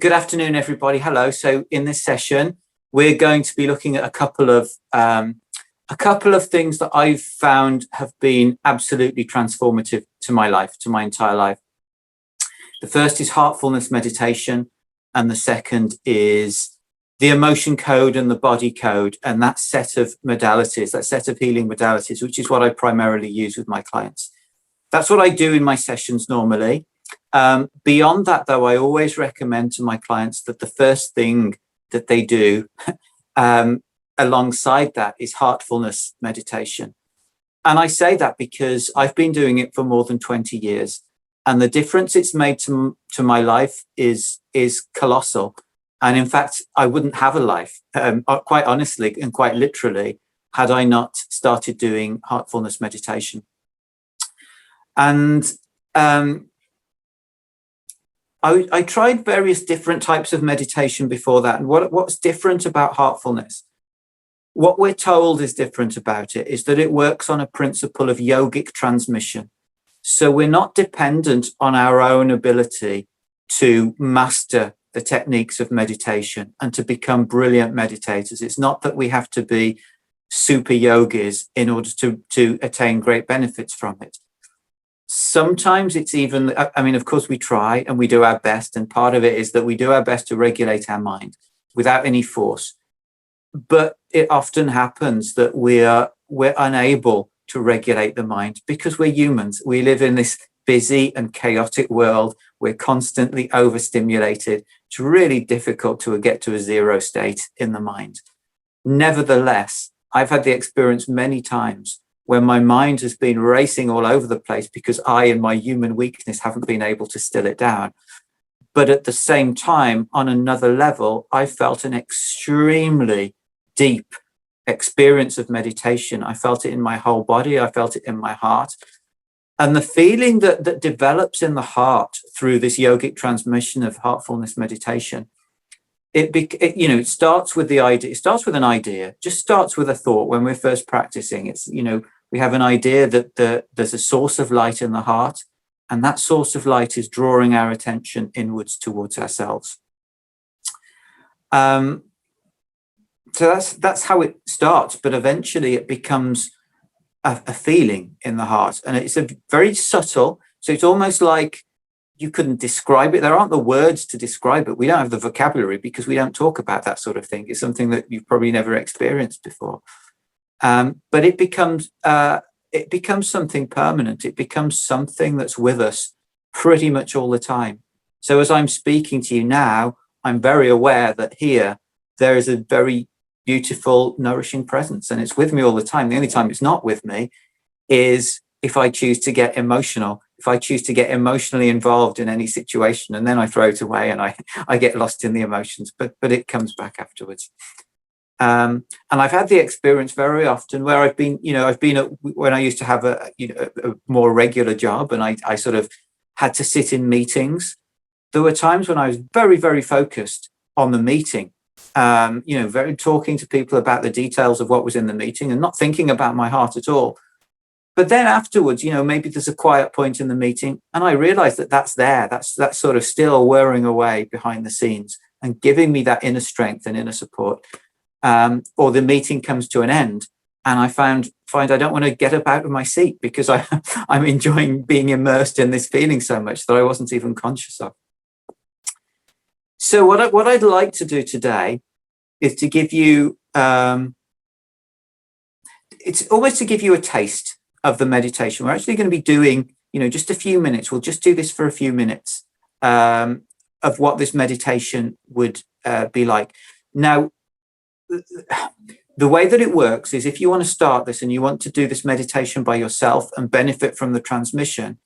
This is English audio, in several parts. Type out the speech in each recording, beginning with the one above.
Good afternoon, everybody. Hello. So in this session, we're going to be looking at a couple of things that I've found have been absolutely transformative to my life, to my entire life. The first is heartfulness meditation, and the second is the emotion code and the body code, and that set of modalities, that set of healing modalities, which is what I primarily use with my clients. That's what I do in my sessions normally. Beyond that, though, I always recommend to my clients that the first thing that they do alongside that is heartfulness meditation. And I say that because I've been doing it for more than 20 years. And the difference it's made to my life is colossal. And in fact, I wouldn't have a life, quite honestly and quite literally, had I not started doing heartfulness meditation. And I tried various different types of meditation before that. And what's different about heartfulness? What we're told is different about it is that it works on a principle of yogic transmission. So we're not dependent on our own ability to master the techniques of meditation and to become brilliant meditators. It's not that we have to be super yogis in order to attain great benefits from it. Sometimes it's even, I mean, of course, we try and we do our best. And part of it is that we do our best to regulate our mind without any force. But it often happens that we're unable to regulate the mind because we're humans. We live in this busy and chaotic world. We're constantly overstimulated. It's really difficult to get to a zero state in the mind. Nevertheless, I've had the experience many times when my mind has been racing all over the place because I, in my human weakness, haven't been able to still it down. But at the same time, on another level, I felt an extremely deep experience of meditation. I felt it in my whole body. I felt it in my heart. And the feeling that develops in the heart through this yogic transmission of heartfulness meditation, it starts with the idea. It starts with an idea. Just starts with a thought when we're first practicing. It's we have an idea that there's a source of light in the heart, and that source of light is drawing our attention inwards towards ourselves. So that's how it starts, but eventually it becomes a feeling in the heart, and it's a very subtle. So it's almost like you couldn't describe it. There aren't the words to describe it. We don't have the vocabulary because we don't talk about that sort of thing. It's something that you've probably never experienced before. But it becomes something permanent. It becomes something that's with us pretty much all the time. So as I'm speaking to you now, I'm very aware that here there is a very beautiful, nourishing presence, and it's with me all the time. The only time it's not with me is if I choose to get emotional, if I choose to get emotionally involved in any situation, and then I throw it away and I get lost in the emotions, but it comes back afterwards. And I've had the experience very often where I've been when I used to have a more regular job, and I sort of had to sit in meetings. There were times when I was very, very focused on the meeting, very talking to people about the details of what was in the meeting and not thinking about my heart at all. But then afterwards, maybe there's a quiet point in the meeting, and I realize that's there. That's sort of still whirring away behind the scenes and giving me that inner strength and inner support. Or the meeting comes to an end, and I find I don't want to get up out of my seat because I'm enjoying being immersed in this feeling so much that I wasn't even conscious of. So what I'd like to do today is to give you, it's almost to give you a taste of the meditation. We're actually going to be doing, just a few minutes. We'll just do this for a few minutes of what this meditation would be like. Now, the way that it works is if you want to start this and you want to do this meditation by yourself and benefit from the transmission,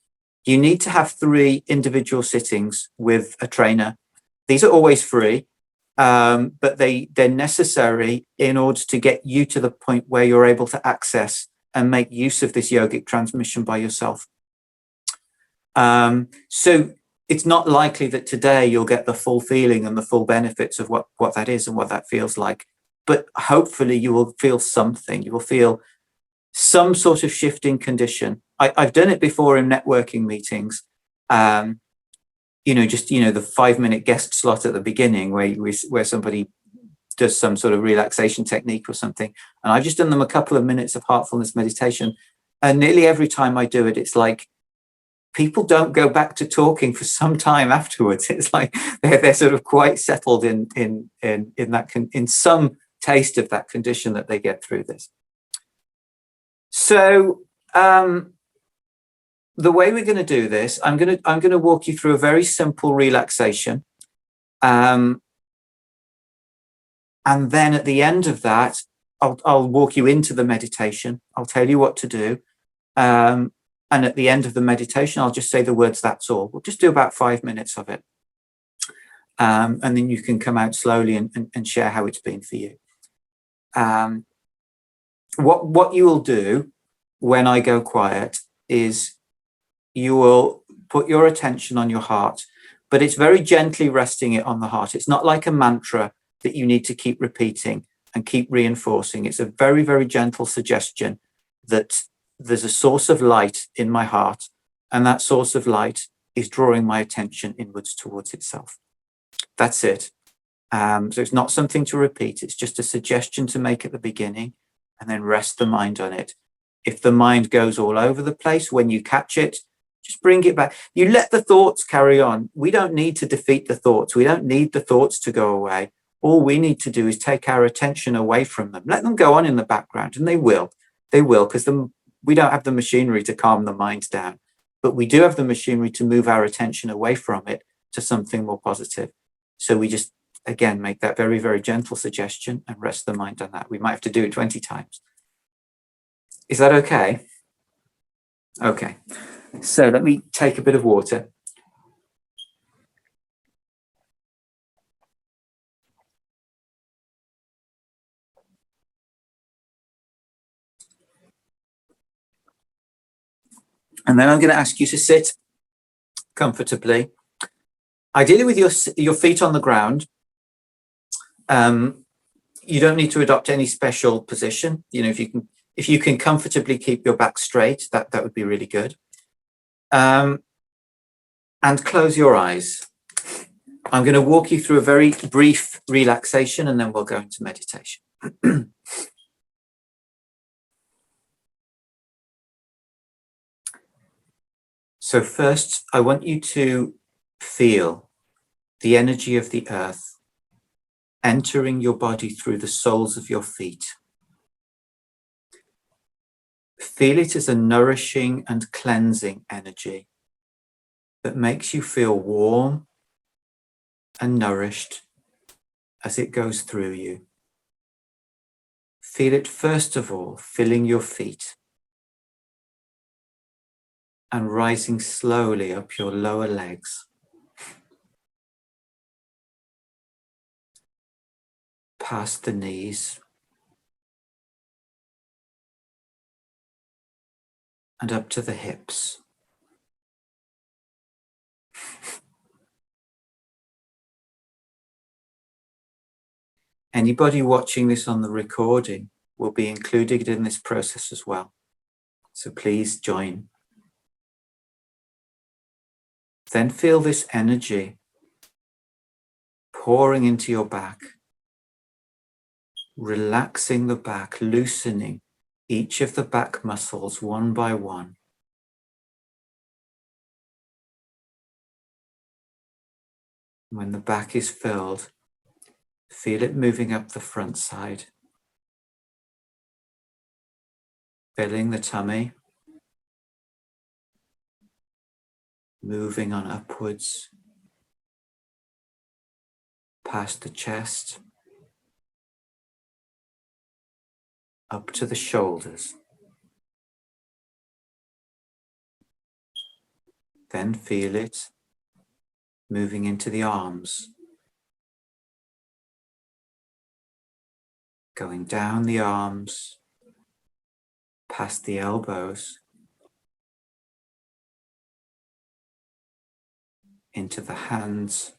you need to have 3 individual sittings with a trainer. These are always free, but they're necessary in order to get you to the point where you're able to access and make use of this yogic transmission by yourself. So it's not likely that today you'll get the full feeling and the full benefits of what that is and what that feels like. But hopefully you will feel something. You will feel some sort of shifting condition. I've done it before in networking meetings. just, the 5-minute guest slot at the beginning where somebody does some sort of relaxation technique or something. And I've just done them a couple of minutes of heartfulness meditation. And nearly every time I do it, it's like people don't go back to talking for some time afterwards. It's like they're sort of quite settled in some taste of that condition that they get through this. So the way we're going to do this, I'm going to walk you through a very simple relaxation. And then at the end of that, I'll walk you into the meditation. I'll tell you what to do. And at the end of the meditation, I'll just say the words, "That's all." We'll just do about 5 minutes of it. And then you can come out slowly and share how it's been for you. What you will do when I go quiet is you will put your attention on your heart, but it's very gently resting it on the heart. It's not like a mantra that you need to keep repeating and keep reinforcing. It's a very, very gentle suggestion that there's a source of light in my heart, and that source of light is drawing my attention inwards towards itself. That's it. So it's not something to repeat. It's just a suggestion to make at the beginning, and then rest the mind on it. If the mind goes all over the place, when you catch it, just bring it back. You let the thoughts carry on. We don't need to defeat the thoughts. We don't need the thoughts to go away. All we need to do is take our attention away from them. Let them go on in the background, and they will. They will, because we don't have the machinery to calm the mind down, but we do have the machinery to move our attention away from it to something more positive. So we just, again, make that very, very gentle suggestion and rest the mind on that. We might have to do it 20 times. Is that okay? Okay. So let me take a bit of water. And then I'm going to ask you to sit comfortably, ideally with your feet on the ground. You don't need to adopt any special position. If you can comfortably keep your back straight, that would be really good. And close your eyes. I'm going to walk you through a very brief relaxation, and then we'll go into meditation. So first, I want you to feel the energy of the earth entering your body through the soles of your feet. Feel it as a nourishing and cleansing energy that makes you feel warm and nourished as it goes through you. Feel it first of all filling your feet and rising slowly up your lower legs, past the knees, and up to the hips. Anybody watching this on the recording will be included in this process as well. So please join. Then feel this energy pouring into your back, relaxing the back, loosening each of the back muscles one by one. When the back is filled, feel it moving up the front side, filling the tummy, moving on upwards, past the chest, up to the shoulders. Then feel it moving into the arms, going down the arms, past the elbows, into the hands,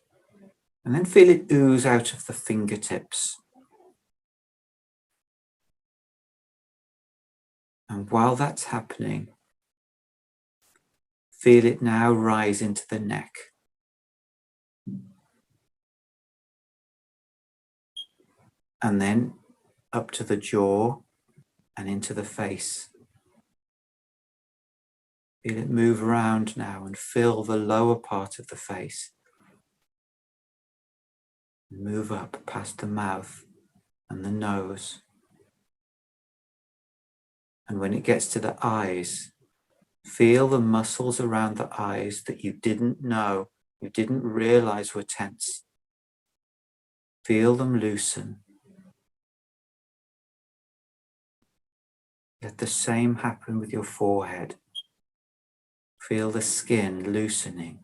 and then feel it ooze out of the fingertips. And while that's happening, feel it now rise into the neck, and then up to the jaw and into the face. Feel it move around now and fill the lower part of the face. Move up past the mouth and the nose. And when it gets to the eyes, feel the muscles around the eyes that you didn't know, you didn't realize were tense. Feel them loosen. Let the same happen with your forehead. Feel the skin loosening.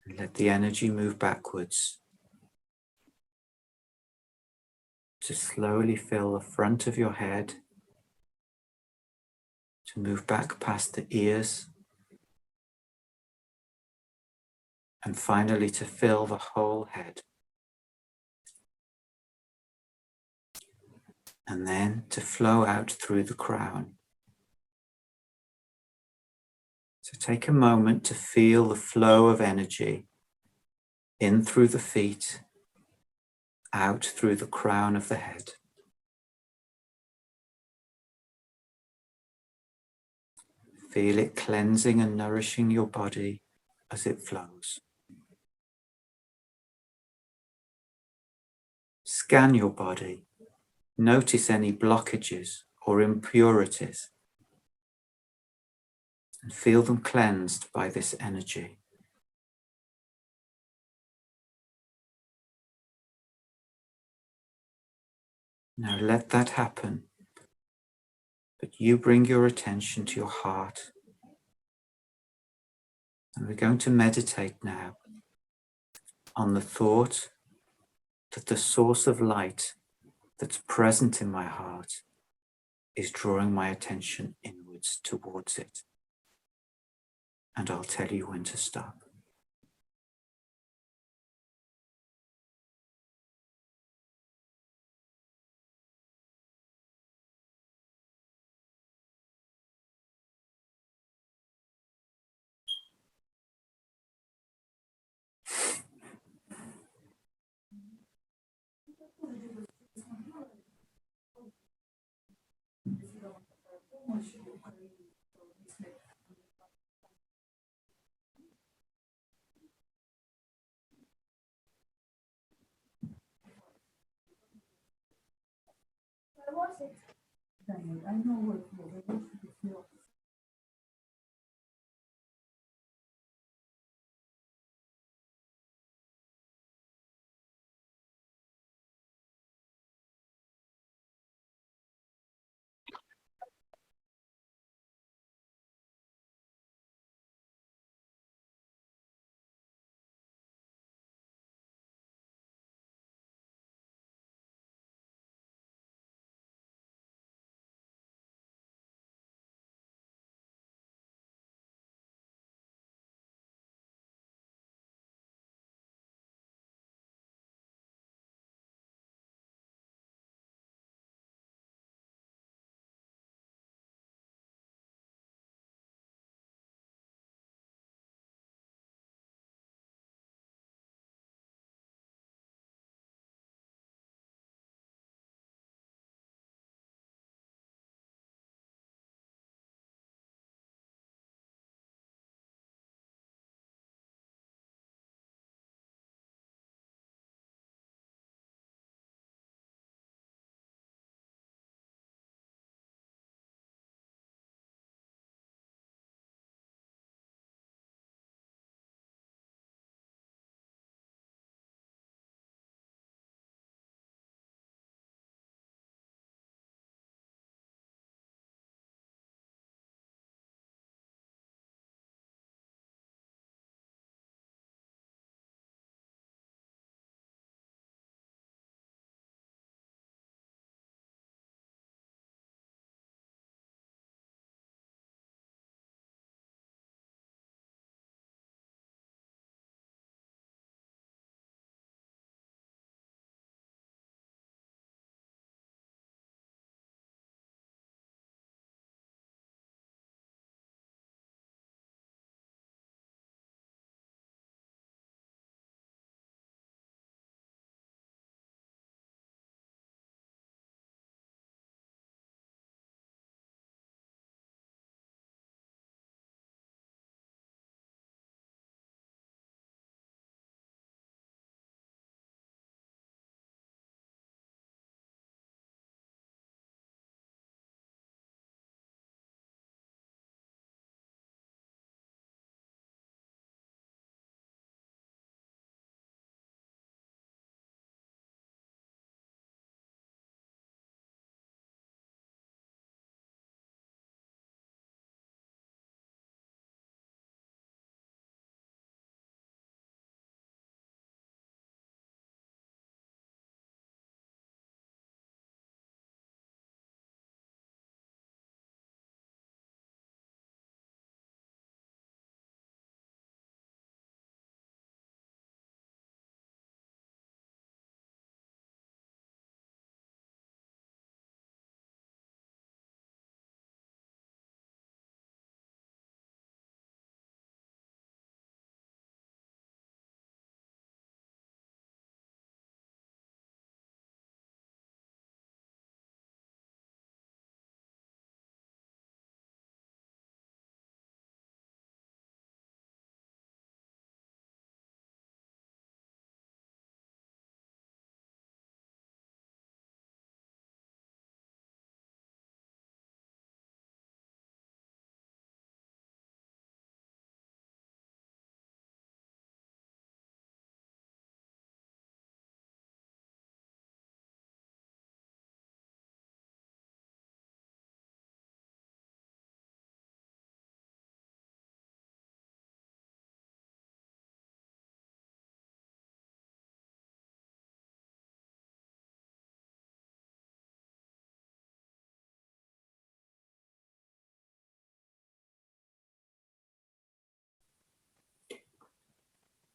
And let the energy move backwards to slowly fill the front of your head, to move back past the ears, and finally to fill the whole head. And then to flow out through the crown. So take a moment to feel the flow of energy in through the feet, out through the crown of the head. Feel it cleansing and nourishing your body as it flows. Scan your body. Notice any blockages or impurities and feel them cleansed by this energy. Now let that happen, but you bring your attention to your heart. And we're going to meditate now on the thought that the source of light that's present in my heart is drawing my attention inwards towards it. And I'll tell you when to stop.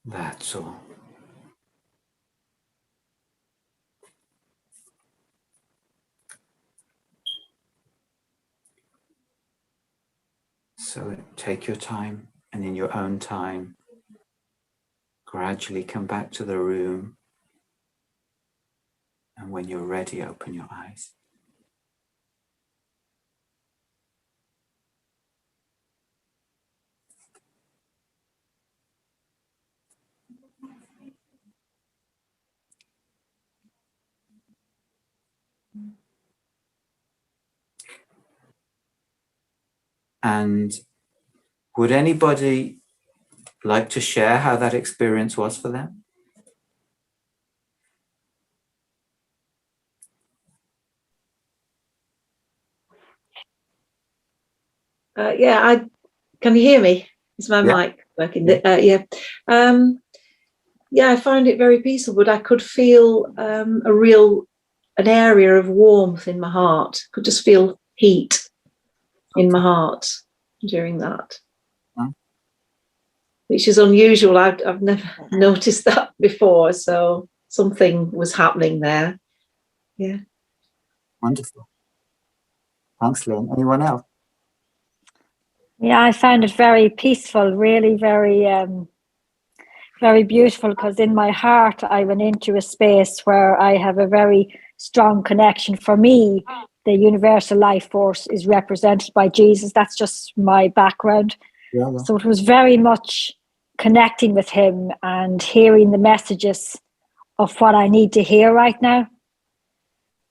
That's all. So take your time, and in your own time, gradually come back to the room. And when you're ready, open your eyes. And would anybody like to share how that experience was for them? Can you hear me? Is my mic working? I found it very peaceful, but I could feel an area of warmth in my heart. I could just feel heat in my heart during that, which is unusual. I've never noticed that before, so something was happening there. Yeah. Wonderful. Thanks, Lynn. Anyone else? Yeah, I found it very peaceful, really very, very beautiful, because in my heart I went into a space where I have a very strong connection. For me, the universal life force is represented by Jesus. That's just my background. Yeah. So it was very much connecting with him and hearing the messages of what I need to hear right now.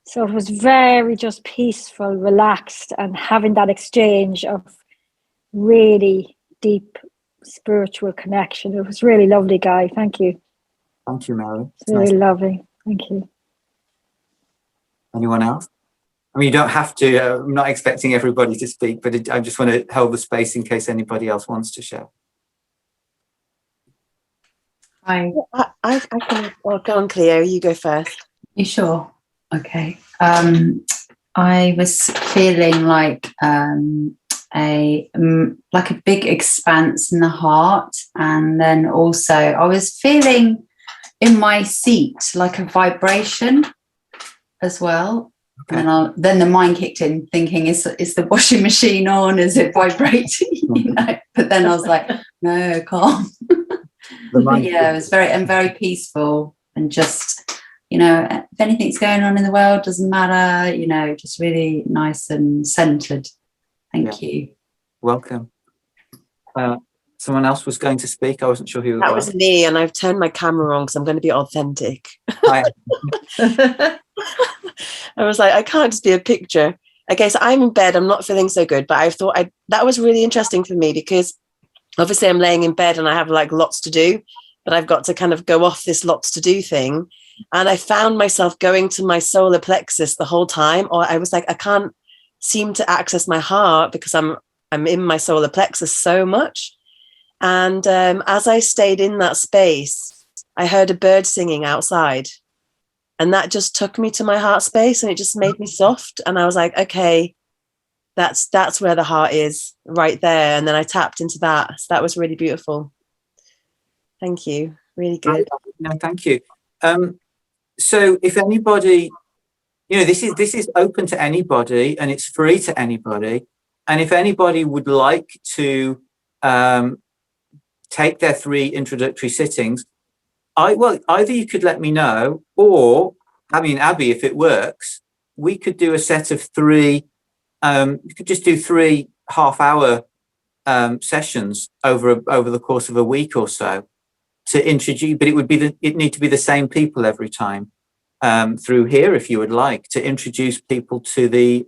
So it was very just peaceful, relaxed, and having that exchange of really deep spiritual connection. It was really lovely, Guy. Thank you. Thank you, Mary. It's really lovely. Thank you. Anyone else? I mean, you don't have to. I'm not expecting everybody to speak, but I just want to hold the space in case anybody else wants to share. I can. Oh, go on, Cleo. You go first. You sure? Okay. I was feeling like a big expanse in the heart, and then also I was feeling in my seat like a vibration as well. Okay. And then the mind kicked in, thinking, is the washing machine on? Is it vibrating? But then I was like, no, calm. Yeah, it was very peaceful, and just, if anything's going on in the world, doesn't matter, just really nice and centered. Thank you. Welcome. Someone else was going to speak. I wasn't sure who it was. That was me, and I've turned my camera on because I'm going to be authentic. I was like, I can't just be a picture. Okay, so I'm in bed. I'm not feeling so good, but I thought that was really interesting for me, because obviously I'm laying in bed and I have like lots to do, but I've got to kind of go off this lots to do thing. And I found myself going to my solar plexus the whole time, or I was like, I can't seem to access my heart because I'm in my solar plexus so much. And as I stayed in that space, I heard a bird singing outside, and that just took me to my heart space, and it just made me soft. And I was like, okay, that's where the heart is, right there. And then I tapped into that. So that was really beautiful. Thank you. Really good. No, thank you. So if anybody, this is open to anybody, and it's free to anybody. And if anybody would like to take their 3 introductory sittings, either you could let me know, or, Abby, if it works, we could do a set of 3. You could just do 3 half-hour sessions over the course of a week or so to introduce. But it need to be the same people every time through here, if you would like, to introduce people to the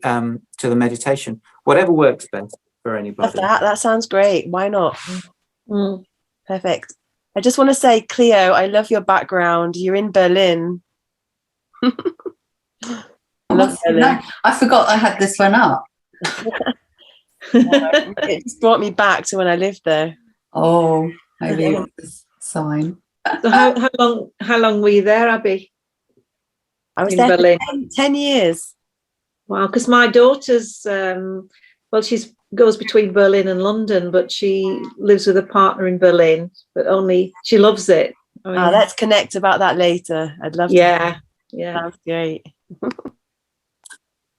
meditation. Whatever works best for anybody. That sounds great. Why not? Perfect. I just want to say, Cleo, I love your background. You're in Berlin. I forgot I had this one up. It just brought me back to when I lived there. Oh, maybe it was a sign. So how long were you there, Abby? I was there Berlin. For 10 years. Wow, because my daughter's she's goes between Berlin and London, but she lives with a partner in Berlin, but only she loves it. I mean, Let's connect about that later. I'd love to. yeah, yeah. Sounds great.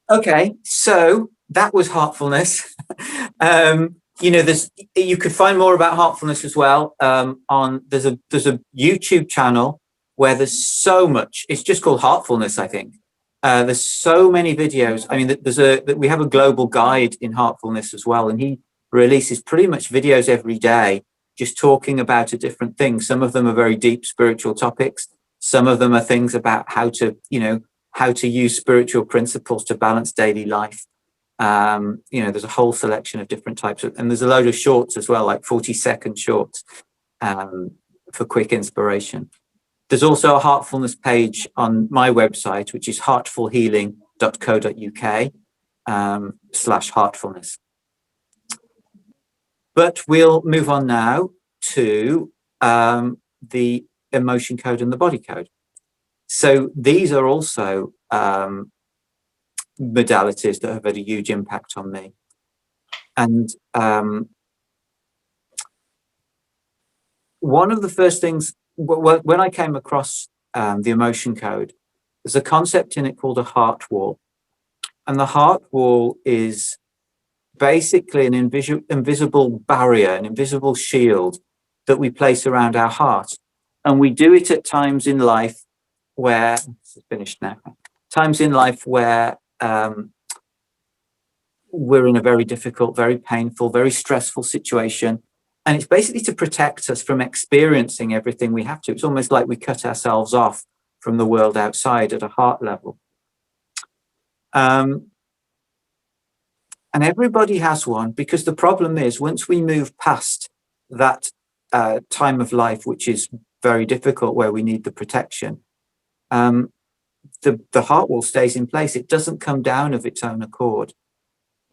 Okay, so that was Heartfulness. You could find more about Heartfulness as well on there's a YouTube channel where there's so much. It's just called Heartfulness, I think. There's so many videos. I mean, we have a global guide in Heartfulness as well, and he releases pretty much videos every day, just talking about a different thing. Some of them are very deep spiritual topics. Some of them are things about how to use spiritual principles to balance daily life. There's a whole selection of different types and there's a load of shorts as well, like 40-second shorts for quick inspiration. There's also a Heartfulness page on my website, which is heartfulhealing.co.uk /heartfulness. But we'll move on now to the emotion code and the body code. So these are also modalities that have had a huge impact on me. And one of the first things, when I came across the emotion code, there's a concept in it called a heart wall. And the heart wall is basically an invisible barrier, an invisible shield that we place around our heart. And we do it at times in life where, it's finished now, times in life where we're in a very difficult, very painful, very stressful situation. And it's basically to protect us from experiencing everything we have to. It's almost like we cut ourselves off from the world outside at a heart level. And everybody has one, because the problem is once we move past that time of life, which is very difficult, where we need the protection, the heart wall stays in place. It doesn't come down of its own accord.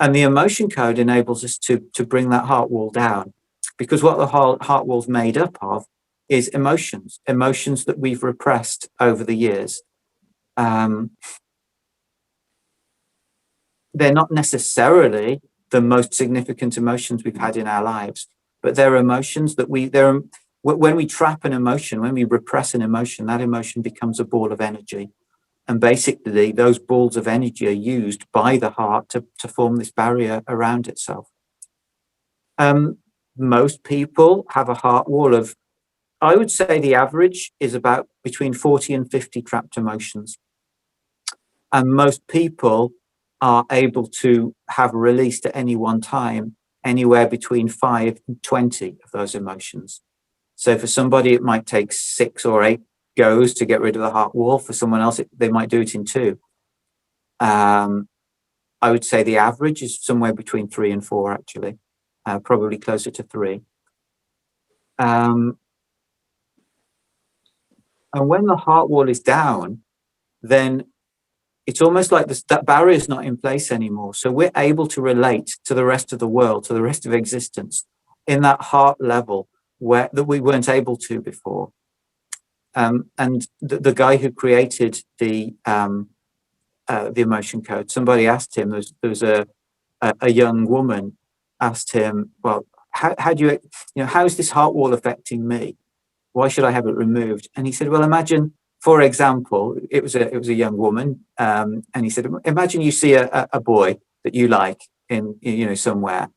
And the emotion code enables us to bring that heart wall down, because what the heart wall's made up of is emotions that we've repressed over the years. They're not necessarily the most significant emotions we've had in our lives, but they're emotions that when we trap an emotion, when we repress an emotion, that emotion becomes a ball of energy. And basically, those balls of energy are used by the heart to form this barrier around itself. Most people have a heart wall of, I would say the average is about between 40 and 50 trapped emotions. And most people are able to have released at any one time anywhere between 5 and 20 of those emotions. So for somebody, it might take 6 or 8 goes to get rid of the heart wall. For someone else, they might do it in 2. I would say the average is somewhere between 3 and 4, actually, probably closer to 3. And when the heart wall is down, then it's almost like that barrier is not in place anymore. So we're able to relate to the rest of the world, to the rest of existence, in that heart level that we weren't able to before. And the guy who created the emotion code, somebody asked him, there was a young woman asked him, well, how do how is this heart wall affecting me? Why should I have it removed? And he said, well, imagine, for example, it was a young woman, and he said, imagine you see a boy that you like in somewhere,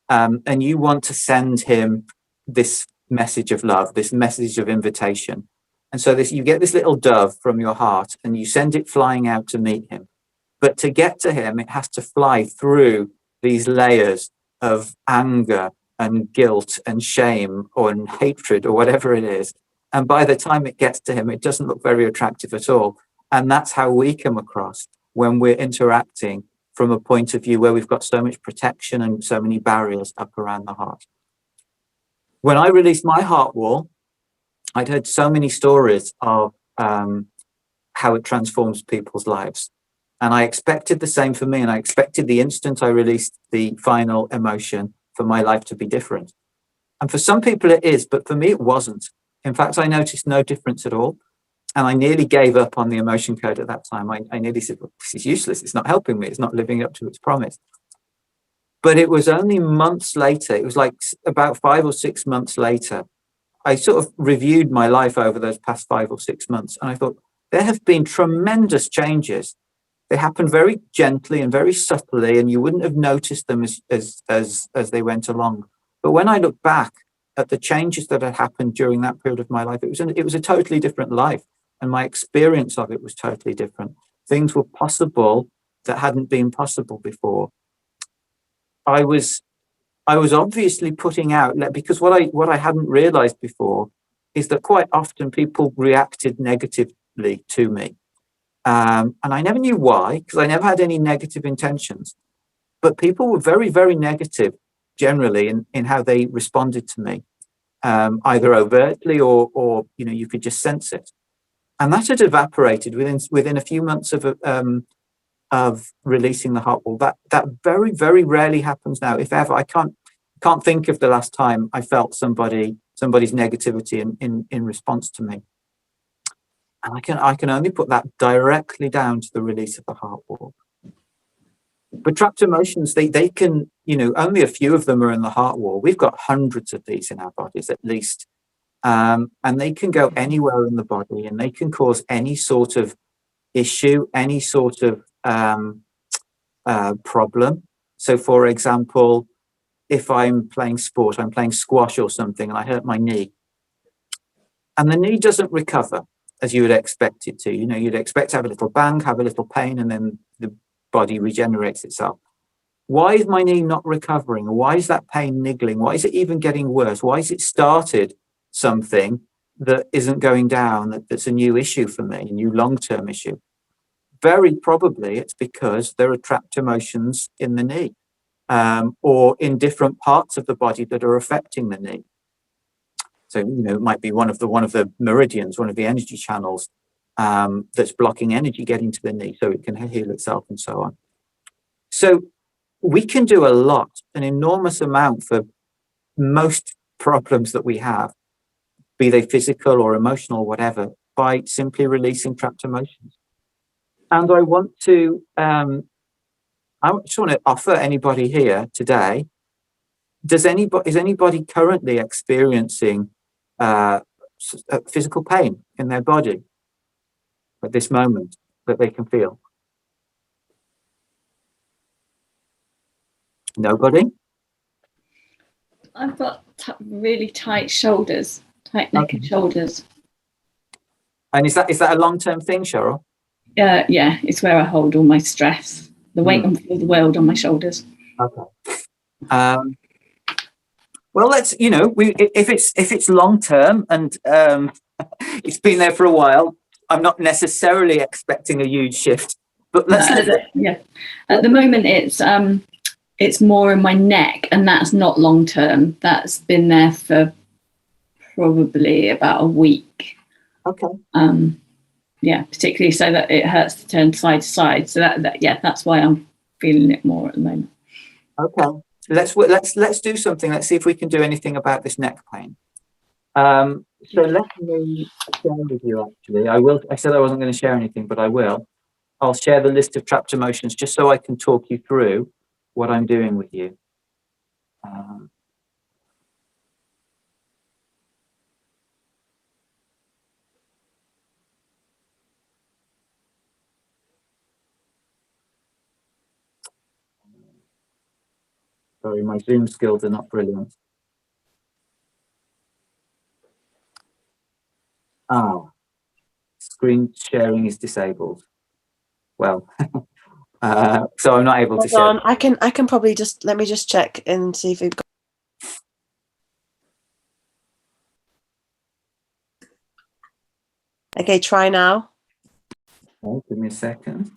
and you want to send him this message of love, this message of invitation. And so you get this little dove from your heart and you send it flying out to meet him. But to get to him, it has to fly through these layers of anger and guilt and shame or hatred or whatever it is. And by the time it gets to him, it doesn't look very attractive at all. And that's how we come across when we're interacting from a point of view where we've got so much protection and so many barriers up around the heart. When I released my heart wall, I'd heard so many stories of how it transforms people's lives. And I expected the same for me. And I expected the instant I released the final emotion for my life to be different. And for some people it is, but for me it wasn't. In fact, I noticed no difference at all. And I nearly gave up on the emotion code at that time. I nearly said, well, this is useless. It's not helping me. It's not living up to its promise. But it was only months later, it was like about 5 or 6 months later, I sort of reviewed my life over those past 5 or 6 months, and I thought there have been tremendous changes. They happened very gently and very subtly, and you wouldn't have noticed them as they went along. But when I look back at the changes that had happened during that period of my life, it was a totally different life, and my experience of it was totally different. Things were possible that hadn't been possible before. I was obviously putting out, because what I hadn't realized before is that quite often people reacted negatively to me. And I never knew why, because I never had any negative intentions. But people were very, very negative generally in how they responded to me, either overtly or you could just sense it. And that had evaporated within a few months of releasing the heart wall. That very, very rarely happens now, if ever. I can't think of the last time I felt somebody's negativity in response to me. And I can only put that directly down to the release of the heart wall. But trapped emotions, they can, only a few of them are in the heart wall. We've got hundreds of these in our bodies at least. And they can go anywhere in the body, and they can cause any sort of issue, any sort of problem. So for example, if I'm playing sport, I'm playing squash or something, and I hurt my knee, and the knee doesn't recover as you would expect it to. You'd expect to have a little bang, have a little pain, and then the body regenerates itself. Why is my knee not recovering? Why is that pain niggling? Why is it even getting worse? Why has it started something that isn't going down, that's a new issue for me, a new long-term issue? Very probably it's because there are trapped emotions in the knee, or in different parts of the body that are affecting the knee. So, it might be one of the meridians, one of the energy channels that's blocking energy getting to the knee so it can heal itself and so on. So we can do a lot, an enormous amount for most problems that we have, be they physical or emotional or whatever, by simply releasing trapped emotions. And I just want to offer anybody here today, is anybody currently experiencing physical pain in their body at this moment that they can feel? Nobody? I've got really tight shoulders, tight neck and shoulders. And is that a long-term thing, Cheryl? Yeah, it's where I hold all my stress, the weight of the world on my shoulders. Okay. Well, let's, if it's long-term and it's been there for a while, I'm not necessarily expecting a huge shift, but let's at the moment it's more in my neck, and that's not long-term. That's been there for probably about a week. Okay. Particularly so that it hurts to turn side to side. So that's why I'm feeling it more at the moment. Okay. Let's do something. Let's see if we can do anything about this neck pain. So let me share with you. Actually, I said I wasn't going to share anything, but I will. I'll share the list of trapped emotions just so I can talk you through what I'm doing with you. Sorry, my Zoom skills are not brilliant. Screen sharing is disabled. Well, so I'm not able to share. Hold on, I can probably let me just check and see if we've got. Okay, try now. Oh, give me a second.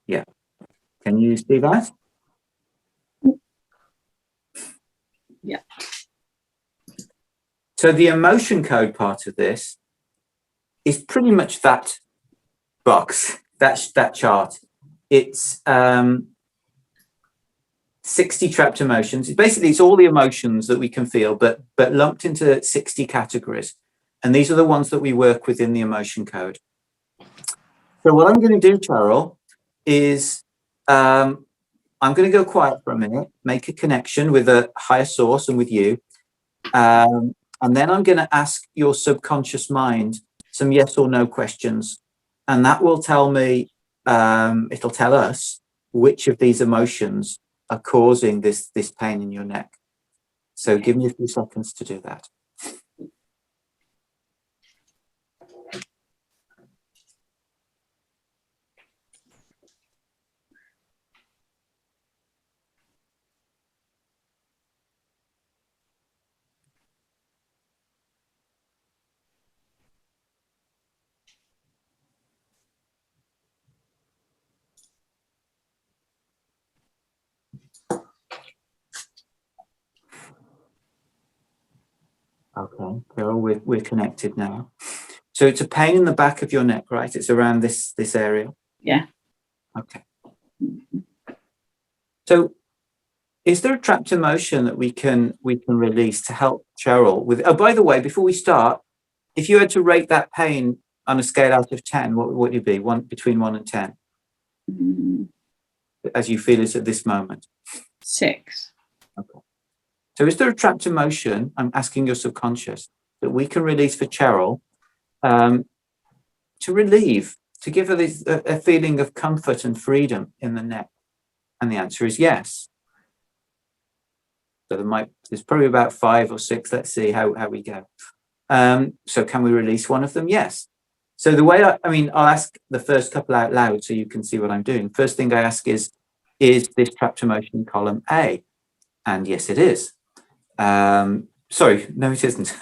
Yeah. Can you see that? Yeah. So the emotion code part of this is pretty much that box, that chart. It's 60 trapped emotions. Basically, it's all the emotions that we can feel, but lumped into 60 categories. And these are the ones that we work with in the emotion code. So what I'm going to do, Cheryl, is I'm going to go quiet for a minute, make a connection with a higher source and with you. And then I'm going to ask your subconscious mind some yes or no questions. And that will tell me, it'll tell us which of these emotions are causing this pain in your neck. So give me a few seconds to do that. Okay, Carol, we're connected now. So it's a pain in the back of your neck, right? It's around this area. Yeah. Okay. So is there a trapped emotion that we can release to help Cheryl with? Oh, by the way, before we start, if you had to rate that pain on a scale out of 10, what would you be? Between 1 and 10, as you feel it at this moment? 6. Okay. So is there a trapped emotion, I'm asking your subconscious, that we can release for Cheryl to relieve, to give her a feeling of comfort and freedom in the neck? And the answer is yes. So there's probably about 5 or 6. Let's see how we go. So can we release one of them? Yes. So the way I'll ask the first couple out loud so you can see what I'm doing. First thing I ask is this trapped emotion in column A? And yes, it is. Sorry, no, it isn't.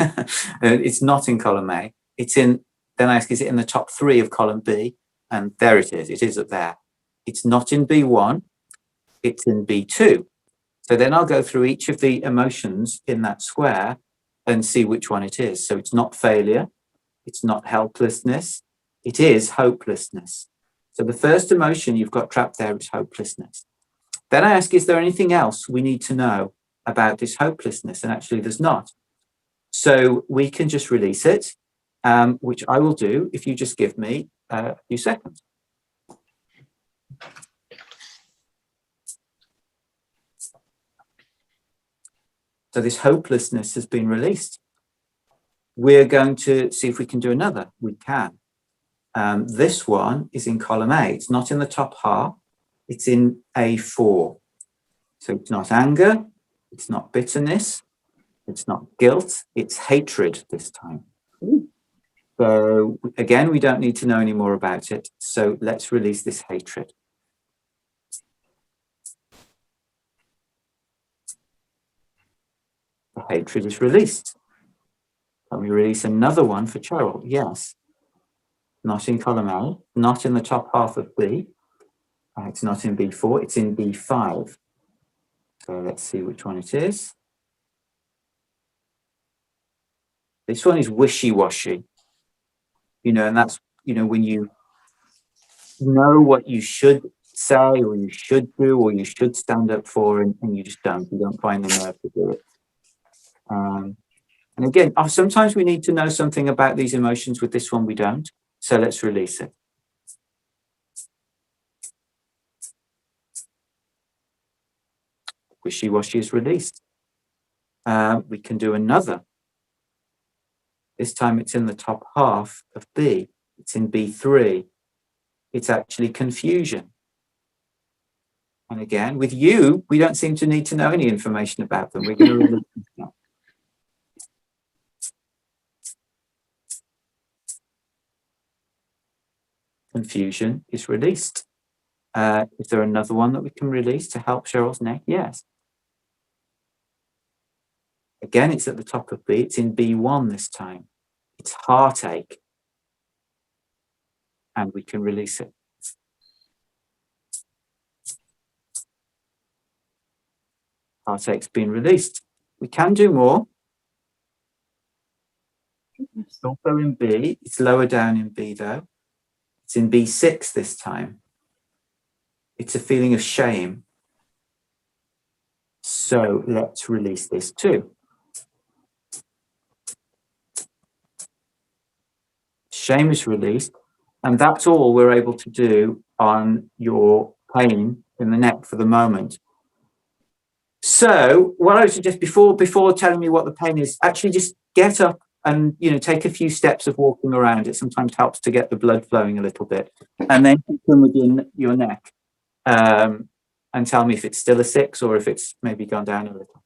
It's not in column A. Then I ask, is it in the top 3 of column B? And there it is. It is up there. It's not in B1. It's in B2. So then I'll go through each of the emotions in that square and see which one it is. So it's not failure. It's not helplessness. It is hopelessness. So the first emotion you've got trapped there is hopelessness. Then I ask, is there anything else we need to know about this hopelessness? And actually there's not. So we can just release it, which I will do if you just give me a few seconds. So this hopelessness has been released. We're going to see if we can do another. We can. This one is in column A. It's not in the top half. It's in A4. So it's not anger. It's not bitterness. It's not guilt. It's hatred this time. So again, we don't need to know any more about it. So let's release this hatred. The hatred is released. Can we release another one for Cheryl? Yes. Not in column A, not in the top half of B. It's not in B4, it's in B5. So let's see which one it is. This one is wishy-washy. And that's, when you know what you should say or you should do or you should stand up for and you just don't. You don't find the nerve to do it. And again, sometimes we need to know something about these emotions. With this one, we don't. So let's release it. Wishy-washy is released. We can do another. This time it's in the top half of B. It's in B3. It's actually confusion. And again, with you, we don't seem to need to know any information about them. We're going to release them now. Confusion is released. Is there another one that we can release to help Cheryl's neck? Yes. Again, it's at the top of B. It's in B1 this time. It's heartache. And we can release it. Heartache's been released. We can do more. It's also in B. It's lower down in B though. It's in B6 this time. It's a feeling of shame. So let's release this too. Shame is released, and that's all we're able to do on your pain in the neck for the moment. So what I would suggest before telling me what the pain is, actually just get up and take a few steps of walking around. It sometimes helps to get the blood flowing a little bit, and then come within your neck and tell me if it's still a 6 or if it's maybe gone down a little.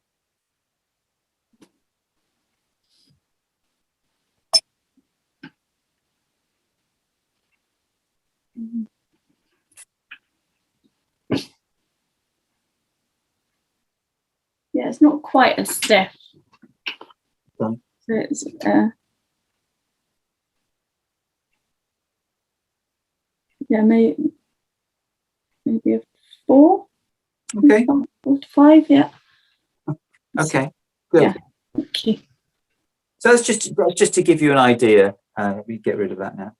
Yeah, it's not quite as stiff. Okay. So it's maybe a 4. Okay. 4 to 5. Yeah. Okay. Good. Yeah. Thank you. So that's just to give you an idea. We get rid of that now.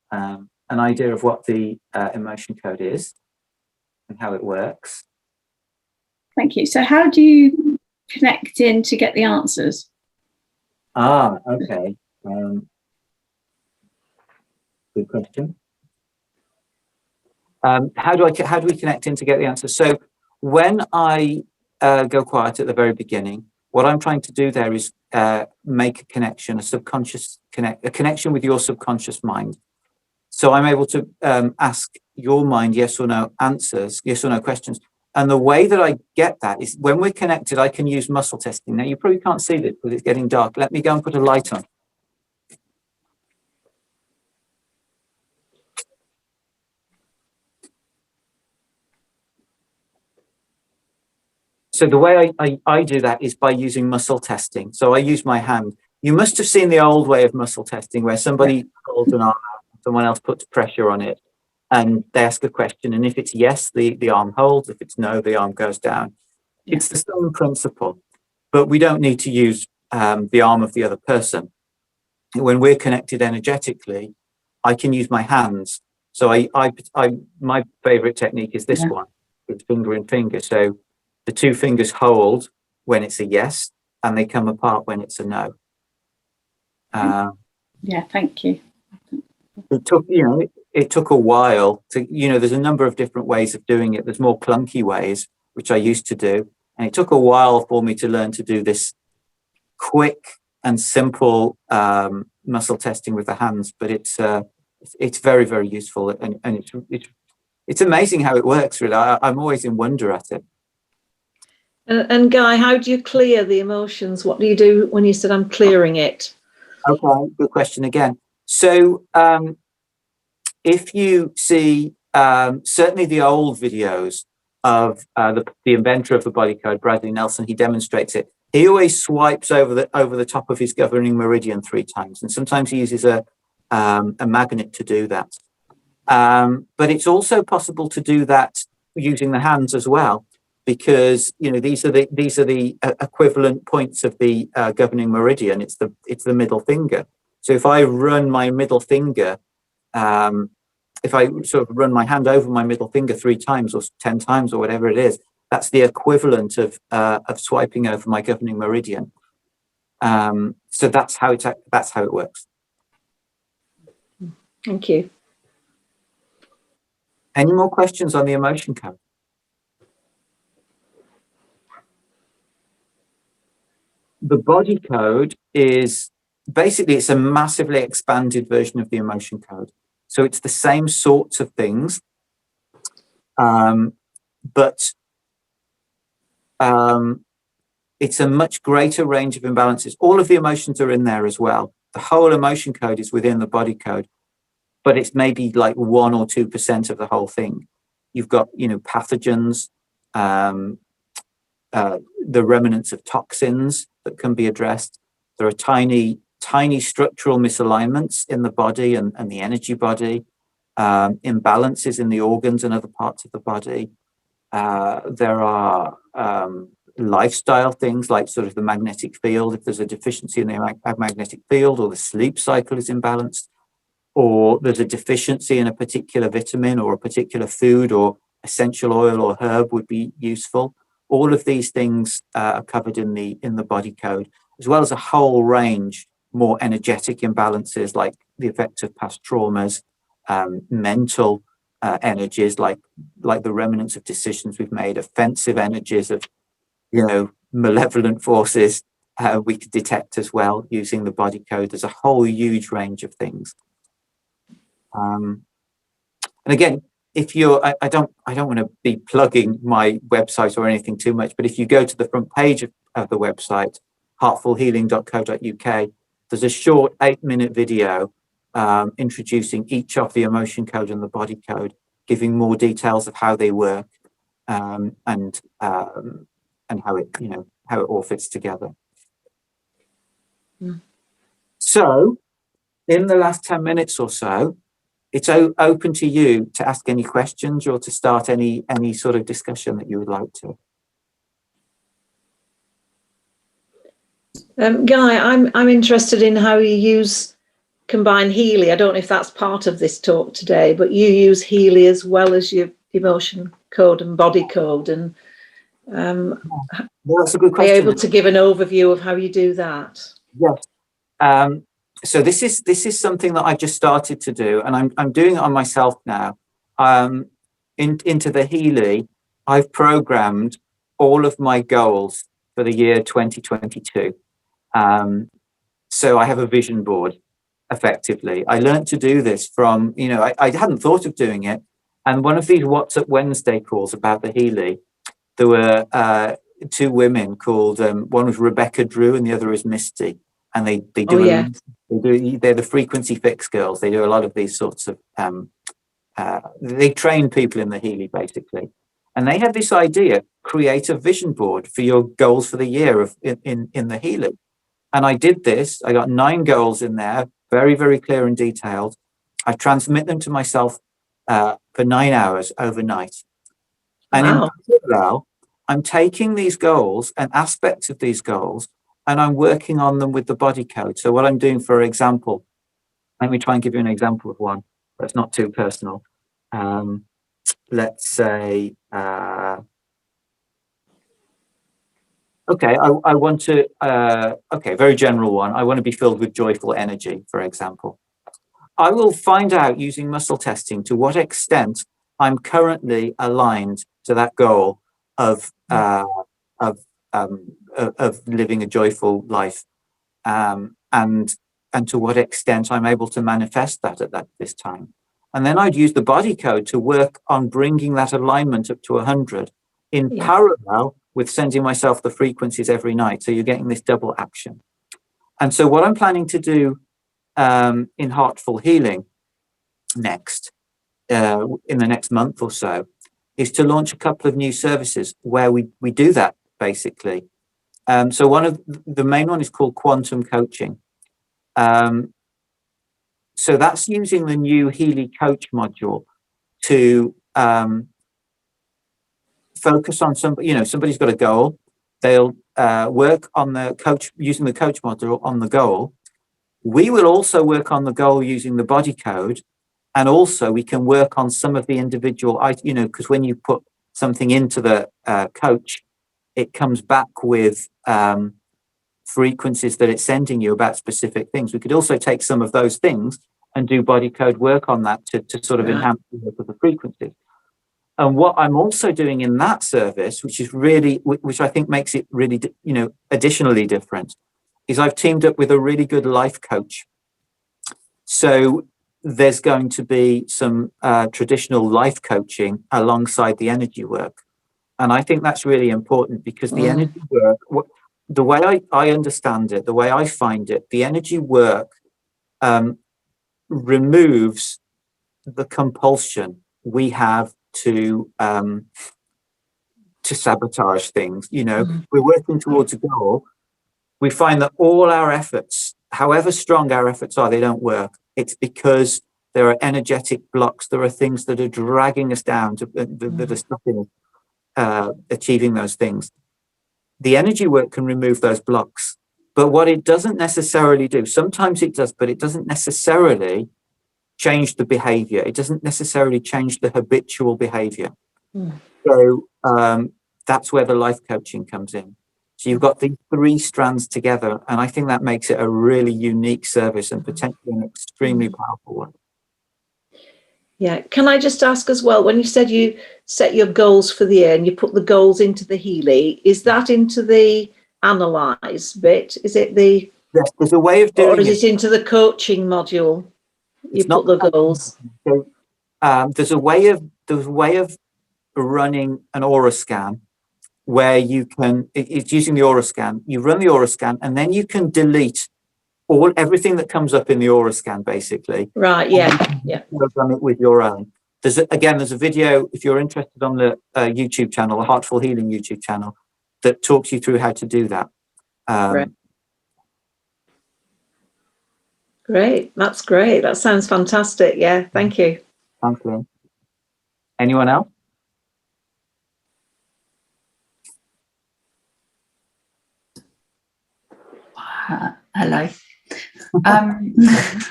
An idea of what the emotion code is and how it works. Thank you. So how do you connect in to get the answers? Okay. Good question. How do we connect in to get the answer? So when I go quiet at the very beginning, what I'm trying to do there is make a connection, a connection with your subconscious mind. So I'm able to ask your mind yes or no answers, yes or no questions. And the way that I get that is when we're connected, I can use muscle testing. Now you probably can't see this because it's getting dark. Let me go and put a light on. So the way I do that is by using muscle testing. So I use my hand. You must have seen the old way of muscle testing where somebody holds an arm out, someone else puts pressure on it, and they ask a question. And if it's yes, the arm holds. If it's no, the arm goes down. Yeah. It's the same principle, but we don't need to use the arm of the other person. When we're connected energetically, I can use my hands. So my favorite technique is this one, with finger and finger. So the 2 fingers hold when it's a yes, and they come apart when it's a no. Thank you. It took a while to, there's a number of different ways of doing it. There's more clunky ways, which I used to do. And it took a while for me to learn to do this quick and simple muscle testing with the hands. But it's very, very useful. And it's amazing how it works, really. I'm always in wonder at it. And Guy, how do you clear the emotions? What do you do when you said I'm clearing it? Okay, good question again. So if you see certainly the old videos of the inventor of the body code, Bradley Nelson, he demonstrates it. He always swipes over the top of his governing meridian 3 times, and sometimes he uses a magnet to do that. But it's also possible to do that using the hands as well, because these are the equivalent points of the governing meridian. It's the middle finger. So if I run my middle finger, if I sort of run my hand over my middle finger 3 times or 10 times or whatever it is, that's the equivalent of swiping over my governing meridian. So that's how it works. Thank you. Any more questions on the emotion code? The body code is basically, it's a massively expanded version of the emotion code. So it's the same sorts of things, but it's a much greater range of imbalances. All of the emotions are in there as well. The whole emotion code is within the body code, but it's maybe like 1 or 2% of the whole thing. You've got, pathogens, the remnants of toxins that can be addressed. There are tiny structural misalignments in the body and the energy body, imbalances in the organs and other parts of the body. There are lifestyle things like sort of the magnetic field. If there's a deficiency in the magnetic field, or the sleep cycle is imbalanced, or there's a deficiency in a particular vitamin or a particular food or essential oil or herb would be useful. All of these things are covered in the body code, as well as a whole range more energetic imbalances like the effects of past traumas, mental energies like the remnants of decisions we've made, offensive energies of malevolent forces we could detect as well using the body code. There's a whole huge range of things. And again, if you're, I don't want to be plugging my website or anything too much, but if you go to the front page of the website, heartfulhealing.co.uk, there's a short 8-minute video introducing each of the emotion code and the body code, giving more details of how they work and how it how it all fits together. So in the last 10 minutes or so, it's open to you to ask any questions or to start any sort of discussion that you would like to. Guy, I'm interested in how you combine Healy. I don't know if that's part of this talk today, but you use Healy as well as your emotion code and body code. And well, that's a good question. Are you able to give an overview of how you do that? Yes. So this is something that I just started to do, and I'm doing it on myself now. Into the Healy, I've programmed all of my goals for the year 2022. So I have a vision board. Effectively, I learned to do this from I hadn't thought of doing it, and one of these WhatsApp Wednesday calls about the Healy, there were 2 women called one was Rebecca Drew and the other is Misty, and they do they're the frequency fix girls. They do a lot of these sorts of they train people in the Healy basically, and they had this idea: create a vision board for your goals for the year in the Healy. And I did this. I got 9 goals in there, very, very clear and detailed. I transmit them to myself for 9 hours overnight. And in parallel, I'm taking these goals and aspects of these goals, and I'm working on them with the body code. So what I'm doing, for example, let me try and give you an example of one that's not too personal. Let's say, okay, I want to, very general one. I want to be filled with joyful energy, for example. I will find out using muscle testing to what extent I'm currently aligned to that goal of living a joyful life, and to what extent I'm able to manifest that at this time. And then I'd use the body code to work on bringing that alignment up to 100 in parallel with sending myself the frequencies every night. So you're getting this double action. And so what I'm planning to do in Heartful Healing next, in the next month or so, is to launch a couple of new services where we do that basically. So one of the main one is called Quantum Coaching. So that's using the new Healy Coach module to focus on somebody's got a goal. They'll work on the coach using the coach module on the goal. We will also work on the goal using the body code, and also we can work on some of the individual, because when you put something into the coach, it comes back with frequencies that it's sending you about specific things. We could also take some of those things and do body code work on that to sort of enhance the work of the frequencies. And what I'm also doing in that service, which I think makes it really, additionally different, is I've teamed up with a really good life coach. So there's going to be some traditional life coaching alongside the energy work. And I think that's really important because the energy work, the way I understand it, the way I find it, the energy work removes the compulsion we have to sabotage things. We're working towards a goal. We find that all our efforts, however strong our efforts are, they don't work. It's because there are energetic blocks. There are things that are dragging us down that are stopping achieving those things. The energy work can remove those blocks, but what it doesn't necessarily do, sometimes it does, but it doesn't necessarily change the behavior. It doesn't necessarily change the habitual behavior. So that's where the life coaching comes in. So you've got these three strands together, and I think that makes it a really unique service and potentially an extremely powerful one. Yeah. Can I just ask as well, when you said you set your goals for the year and you put the goals into the Healy, is that into the analyze bit? Is it the, Yes, there's a way of doing or is it into the coaching module? You It's not put the goals. So, there's a way of running an aura scan where you can, it's using the aura scan. You run the aura scan and then you can delete everything that comes up in the aura scan, basically. Right. Yeah. Yeah. Program it with your own. There's a video, if you're interested, on the YouTube channel, the Heartful Healing YouTube channel, that talks you through how to do that. Right. Great. That's great. That sounds fantastic. Yeah. Thank you. Thank you. Anyone else? Hello. I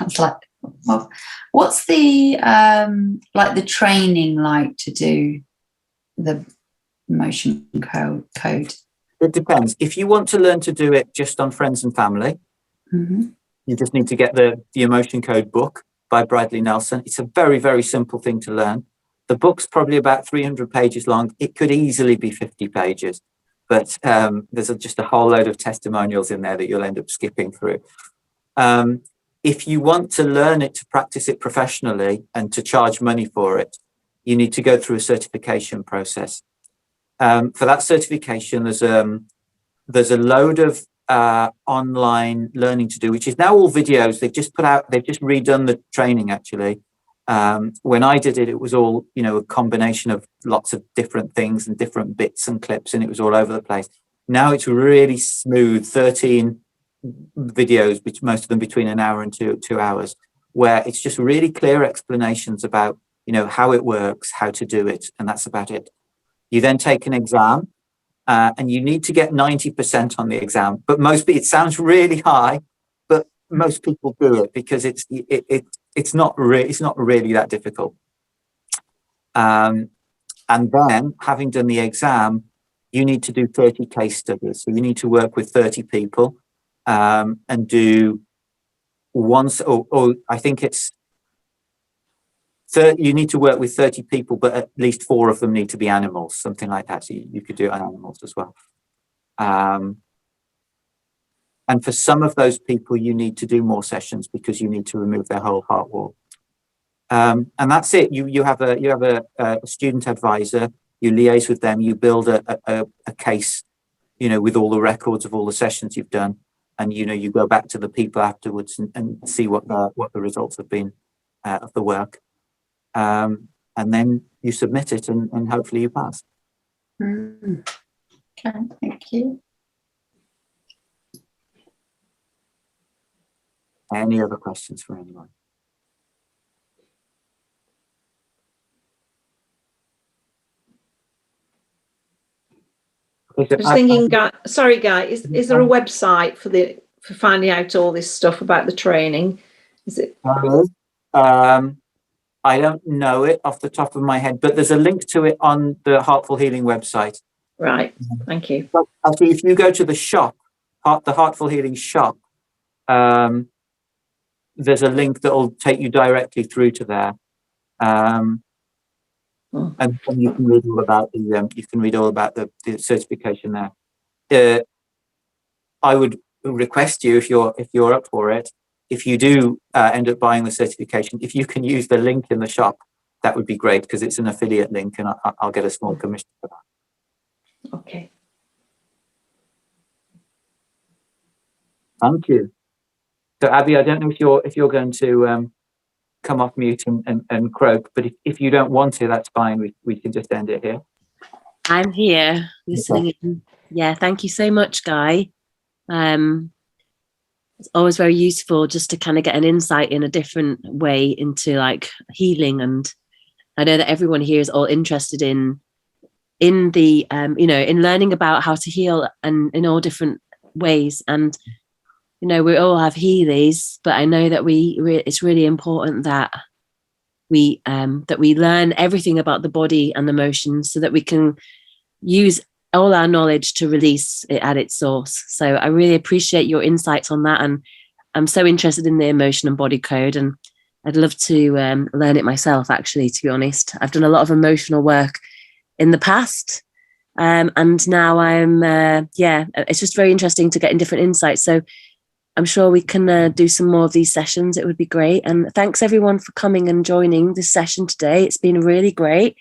was like, well, what's the like the training like to do the emotion code? It depends. If you want to learn to do it just on friends and family, you just need to get the Emotion Code book by Bradley Nelson. It's a very, very simple thing to learn. The book's probably about 300 pages long. It could easily be 50 pages, but there's just a whole load of testimonials in there that you'll end up skipping through. If you want to learn it, to practice it professionally and to charge money for it, you need to go through a certification process. For that certification, there's a load of online learning to do, which is now all videos. They've just redone the training, actually. When I did it, it was all, a combination of lots of different things and different bits and clips, and it was all over the place. Now it's really smooth, 13 videos, which most of them between an hour and two hours, where it's just really clear explanations about, how it works, how to do it, and that's about it. You then take an exam, and you need to get 90% on the exam. But it sounds really high, but most people do it because it's not really that difficult. And then, having done the exam, you need to do 30 case studies. So you need to work with 30 people and do once, or I think it's 30, you need to work with 30 people, but at least 4 of them need to be animals, something like that. So you could do it on animals as well. And for some of those people, you need to do more sessions because you need to remove their whole heart wall. And that's it. You have a student advisor. You liaise with them. You build a case, with all the records of all the sessions you've done, and you go back to the people afterwards and see what the results have been of the work. And then you submit it, and hopefully you pass. Okay, thank you. Any other questions for anyone? I was thinking, sorry, Guy, is there a website for finding out all this stuff about the training? Is it? I don't know it off the top of my head, but there's a link to it on the Heartful Healing website. Right. Thank you. So actually, if you go to the shop, the Heartful Healing shop, there's a link that will take you directly through to there. And you can read all about the certification there. I would request you, if you're up for it, if you do end up buying the certification, if you can use the link in the shop, that would be great, because it's an affiliate link, and I'll get a small commission for that. Okay. Thank you. So Abby, I don't know if you're going to come off mute and croak, but if you don't want to, that's fine. We can just end it here. I'm here listening in. Yeah, thank you so much, Guy. It's always very useful just to kind of get an insight in a different way into like healing, and I know that everyone here is all interested in the in learning about how to heal and in all different ways. And we all have Healies, but I know that it's really important that we learn everything about the body and emotions so that we can use all our knowledge to release it at its source. So I really appreciate your insights on that. And I'm so interested in the emotion and body code, and I'd love to learn it myself, actually, to be honest. I've done a lot of emotional work in the past. And now it's just very interesting to get in different insights. So I'm sure we can do some more of these sessions. It would be great. And thanks everyone for coming and joining this session today. It's been really great.